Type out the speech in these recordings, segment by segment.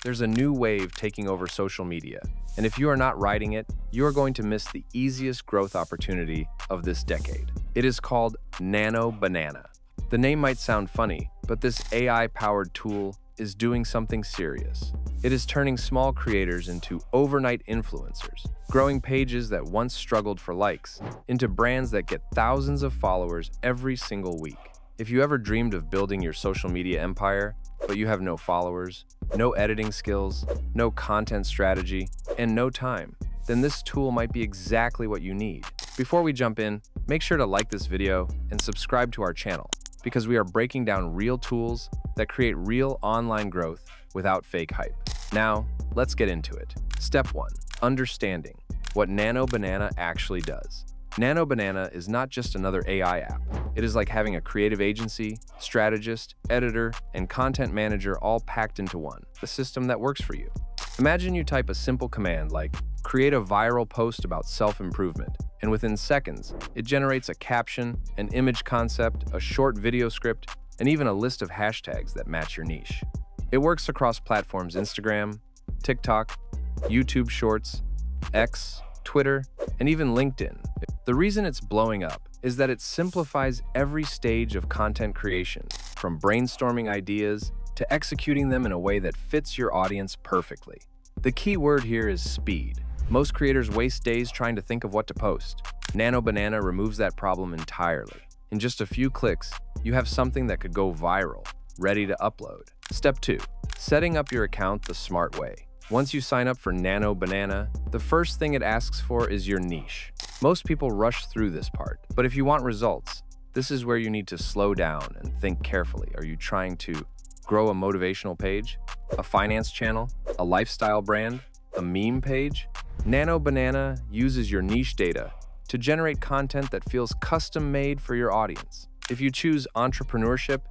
there's a new wave taking over social media, and if you are not riding it, you are going to miss the easiest growth opportunity of this decade. It is called Nano Banana. The name might sound funny, but this AI-powered tool is doing something serious. It is turning small creators into overnight influencers, growing pages that once struggled for likes into brands that get thousands of followers every single week. If you ever dreamed of building your social media empire, but you have no followers, no editing skills, no content strategy, and no time, then this tool might be exactly what you need. Before we jump in, make sure to like this video and subscribe to our channel, because we are breaking down real tools that create real online growth without fake hype. Now, let's get into it. Step 1. Understanding what Nano Banana actually does. Nano Banana is not just another AI app. It is like having a creative agency, strategist, editor, and content manager all packed into one, a system that works for you. Imagine you type a simple command like, create a viral post about self-improvement, and within seconds, it generates a caption, an image concept, a short video script, and even a list of hashtags that match your niche. It works across platforms Instagram, TikTok, YouTube Shorts, X, Twitter, and even LinkedIn. The reason it's blowing up is that it simplifies every stage of content creation, from brainstorming ideas to executing them in a way that fits your audience perfectly. The key word here is speed. Most creators waste days trying to think of what to post. Nano Banana removes that problem entirely. In just a few clicks, you have something that could go viral, ready to upload. Step 2. Setting up your account the smart way. Once you sign up for Nano Banana, the first thing it asks for is your niche. Most people rush through this part, but if you want results, this is where you need to slow down and think carefully. Are you trying to grow a motivational page, a finance channel, a lifestyle brand, a meme page? Nano Banana uses your niche data to generate content that feels custom-made for your audience. If you choose entrepreneurship,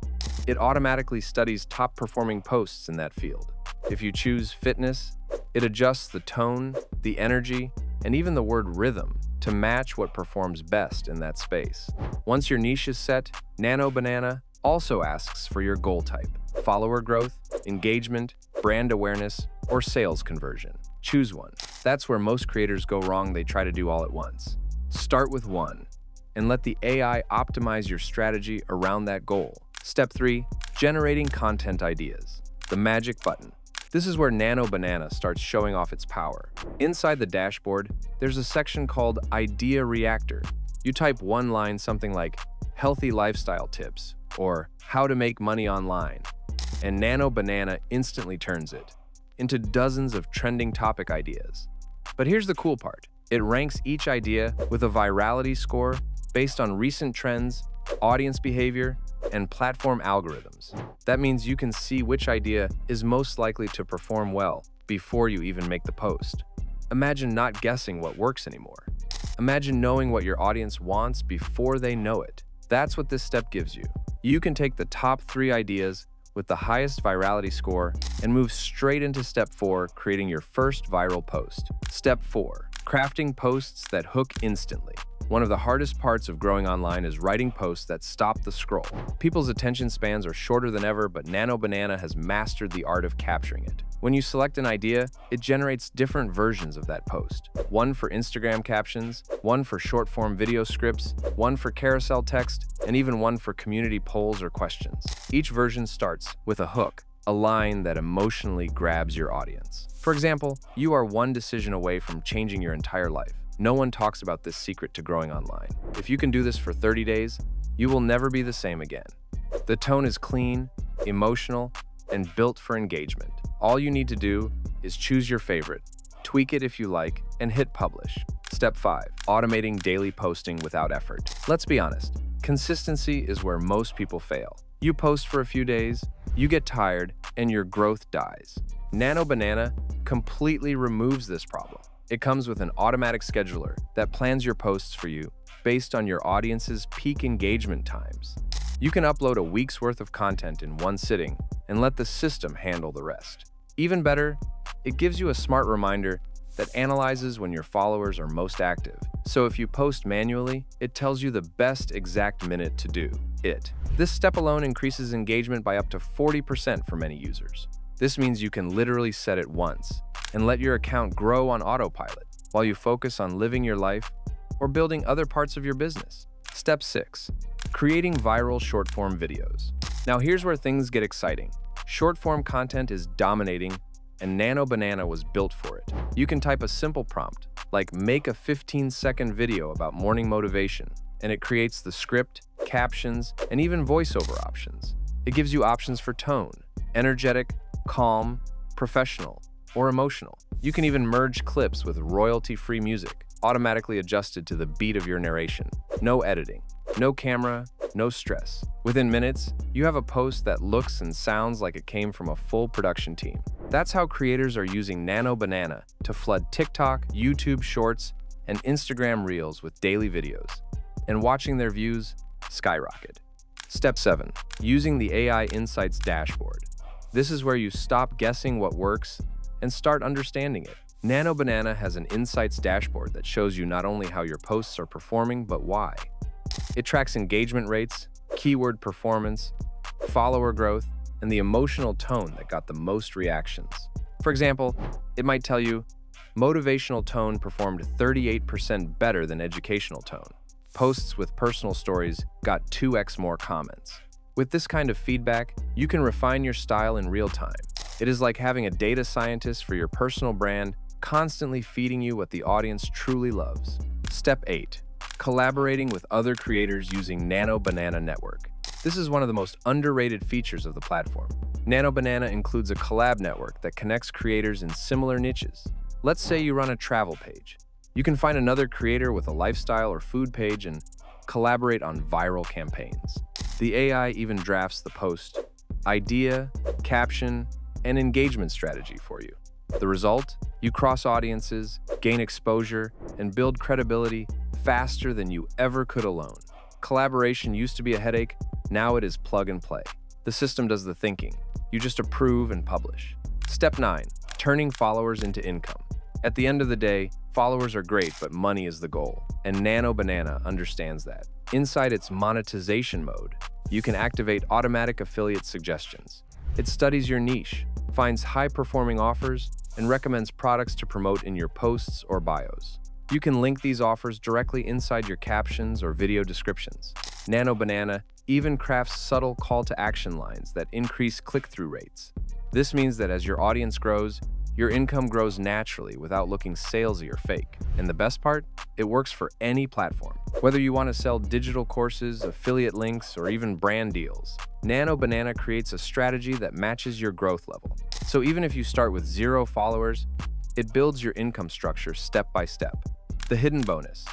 it automatically studies top-performing posts in that field. If you choose fitness, it adjusts the tone, the energy, and even the word rhythm to match what performs best in that space. Once your niche is set, Nano Banana also asks for your goal type: follower growth, engagement, brand awareness, or sales conversion. Choose one. That's where most creators go wrong. They try to do all at once. Start with one and let the AI optimize your strategy around that goal. Step 3. Generating content ideas. The magic button. This is where Nano Banana starts showing off its power. Inside the dashboard, there's a section called Idea Reactor. You type one line, something like healthy lifestyle tips or how to make money online, and Nano Banana instantly turns it into dozens of trending topic ideas. But here's the cool part. It ranks each idea with a virality score based on recent trends, audience behavior, and platform algorithms. That means you can see which idea is most likely to perform well before you even make the post. Imagine not guessing what works anymore. Imagine knowing what your audience wants before they know it. That's what this step gives you. You can take the top 3 ideas with the highest virality score and move straight into step 4, creating your first viral post. Step 4. Crafting posts that hook instantly. One of the hardest parts of growing online is writing posts that stop the scroll. People's attention spans are shorter than ever, but Nano Banana has mastered the art of capturing it. When you select an idea, it generates different versions of that post. One for Instagram captions, one for short-form video scripts, one for carousel text, and even one for community polls or questions. Each version starts with a hook, a line that emotionally grabs your audience. For example, you are one decision away from changing your entire life. No one talks about this secret to growing online. If you can do this for 30 days, you will never be the same again. The tone is clean, emotional, and built for engagement. All you need to do is choose your favorite, tweak it if you like, and hit publish. Step 5. Automating daily posting without effort. Let's be honest, consistency is where most people fail. You post for a few days, you get tired, and your growth dies. Nano Banana completely removes this problem. It comes with an automatic scheduler that plans your posts for you based on your audience's peak engagement times. You can upload a week's worth of content in one sitting and let the system handle the rest. Even better, it gives you a smart reminder that analyzes when your followers are most active. So if you post manually, it tells you the best exact minute to do it. This step alone increases engagement by up to 40% for many users. This means you can literally set it once and let your account grow on autopilot while you focus on living your life or building other parts of your business. Step 6. Creating viral short-form videos. Now here's where things get exciting. Short-form content is dominating, and Nano Banana was built for it. You can type a simple prompt, like make a 15-second video about morning motivation, and it creates the script, captions, and even voiceover options. It gives you options for tone, energetic, calm, professional, or emotional. You can even merge clips with royalty-free music, automatically adjusted to the beat of your narration. No editing, no camera, no stress. Within minutes, you have a post that looks and sounds like it came from a full production team. That's how creators are using Nano Banana to flood TikTok, YouTube Shorts, and Instagram Reels with daily videos, and watching their views skyrocket. Step 7. Using the AI Insights dashboard. This is where you stop guessing what works and start understanding it. Nano Banana has an Insights dashboard that shows you not only how your posts are performing, but why. It tracks engagement rates, keyword performance, follower growth, and the emotional tone that got the most reactions. For example, it might tell you, motivational tone performed 38% better than educational tone. Posts with personal stories got 2x more comments. With this kind of feedback, you can refine your style in real time. It is like having a data scientist for your personal brand, constantly feeding you what the audience truly loves. Step 8. Collaborating with other creators using Nano Banana Network. This is one of the most underrated features of the platform. Nano Banana includes a collab network that connects creators in similar niches. Let's say you run a travel page. You can find another creator with a lifestyle or food page and collaborate on viral campaigns. The AI even drafts the post, idea, caption, and engagement strategy for you. The result? You cross audiences, gain exposure, and build credibility faster than you ever could alone. Collaboration used to be a headache, now it is plug and play. The system does the thinking. You just approve and publish. Step 9. Turning followers into income. At the end of the day, followers are great, but money is the goal, and Nano Banana understands that. Inside its monetization mode, you can activate automatic affiliate suggestions. It studies your niche, finds high-performing offers, and recommends products to promote in your posts or bios. You can link these offers directly inside your captions or video descriptions. Nano Banana even crafts subtle call-to-action lines that increase click-through rates. This means that as your audience grows, your income grows naturally without looking salesy or fake. And the best part? It works for any platform. Whether you want to sell digital courses, affiliate links, or even brand deals, Nano Banana creates a strategy that matches your growth level. So even if you start with 0 followers, it builds your income structure step by step. The hidden bonus: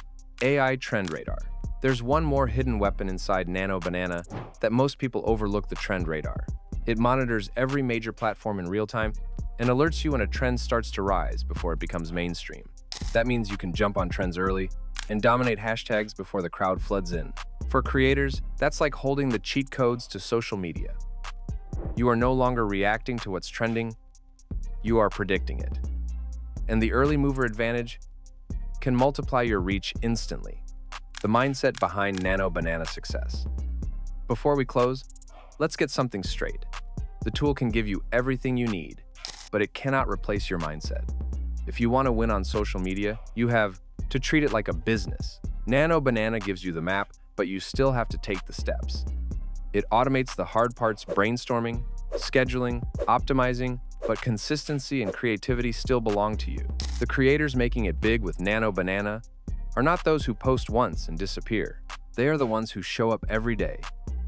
AI Trend Radar. There's one more hidden weapon inside Nano Banana that most people overlook: the Trend Radar. It monitors every major platform in real time and alerts you when a trend starts to rise before it becomes mainstream. That means you can jump on trends early and dominate hashtags before the crowd floods in. For creators, that's like holding the cheat codes to social media. You are no longer reacting to what's trending, you are predicting it. And the early mover advantage can multiply your reach instantly. The mindset behind Nano Banana success. Before we close, let's get something straight. The tool can give you everything you need, but it cannot replace your mindset. If you want to win on social media, you have to treat it like a business. Nano Banana gives you the map, but you still have to take the steps. It automates the hard parts: brainstorming, scheduling, optimizing, but consistency and creativity still belong to you. The creators making it big with Nano Banana are not those who post once and disappear. They are the ones who show up every day,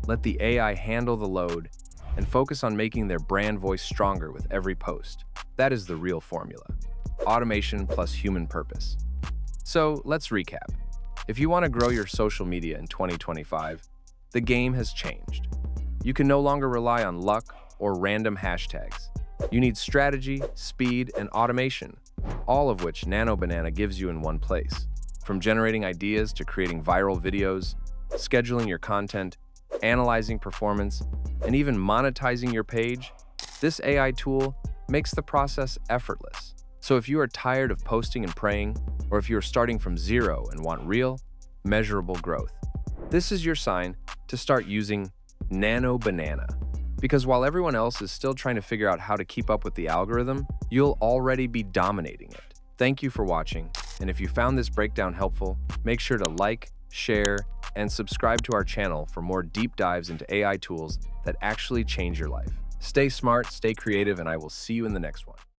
let the AI handle the load, and focus on making their brand voice stronger with every post. That is the real formula: automation plus human purpose. So let's recap. If you want to grow your social media in 2025, the game has changed. You can no longer rely on luck or random hashtags. You need strategy, speed, and automation, all of which Nano Banana gives you in one place. From generating ideas to creating viral videos, scheduling your content, analyzing performance, and even monetizing your page, this AI tool makes the process effortless. So if you are tired of posting and praying, or if you're starting from 0 and want real, measurable growth, this is your sign to start using Nano Banana. Because while everyone else is still trying to figure out how to keep up with the algorithm, you'll already be dominating it. Thank you for watching, and if you found this breakdown helpful, make sure to like, share, and subscribe to our channel for more deep dives into AI tools that actually change your life. Stay smart, stay creative, and I will see you in the next one.